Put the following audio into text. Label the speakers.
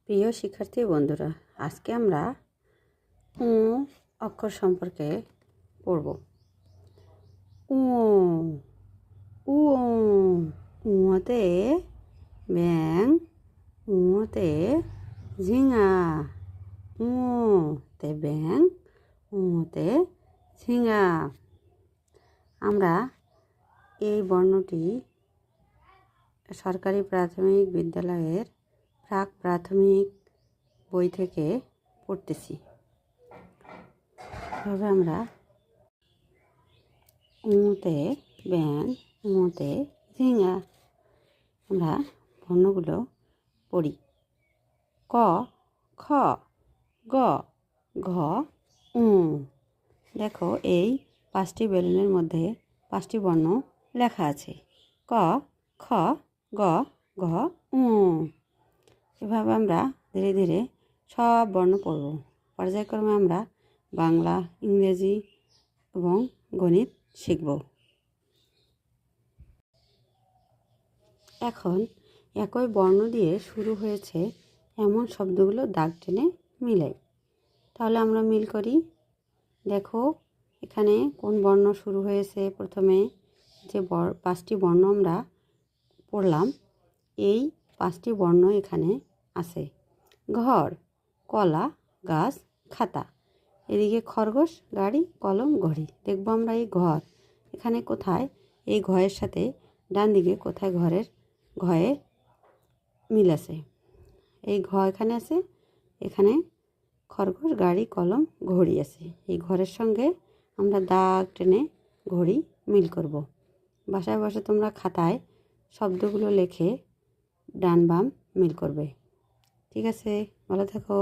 Speaker 1: প্রিয় শিক্ষার্থী বন্ধুরা, আজকে আমরা উ অক্ষর সম্পর্কে পড়ব। উ উ উতে ব্যাং, উতে ঝিঙা, উতে ব্যাং, উতে ঝিঙা। আমরা এই বর্ণটি সরকারি প্রাথমিক বিদ্যালয়ের প্রাক প্রাথমিক বই থেকে পড়তেছি। তবে আমরা উতে ব্যাং, উতে ঝিঙা, আমরা বর্ণগুলো পড়ি। ক, খ, গ, ঘ, উ। দেখো, এই 5টি বেলুনের মধ্যে 5টি বর্ণ লেখা আছে। ক, খ, গ, ঘ, উ। এভাবে আমরা ধীরে ধীরে সব বর্ণ পড়ব। পর্যায়ক্রমে আমরা বাংলা, ইংরেজি এবং গণিত শিখব। এখন একই বর্ণ দিয়ে শুরু হয়েছে এমন শব্দগুলো দাগ টেনে মিলাই। তাহলে আমরা মিল করি। দেখো, এখানে কোন বর্ণ শুরু হয়েছে। প্রথমে যে 5টি বর্ণ আমরা পড়লাম, এই 5টি বর্ণ এখানে আছে। ঘর, কলা, গাছ, খাতা। এদিকে খরগোশ, গাড়ি, কলম, ঘড়ি। দেখব আমরা এই ঘর এখানে কোথায়, এই ঘয়ের সাথে ডান দিকে কোথায় ঘয়ে মিল আছে। এই ঘ এখানে আছে, এখানে খরগোশ, গাড়ি, কলম, ঘড়ি আছে। এই ঘরের সঙ্গে আমরা দাগ টেনে ঘড়ি মিল করব। বাসায় বসে তোমরা খাতায় শব্দগুলো লিখে ডান বাম মিল করবে। ঠিক আছে, ভালো থাকো।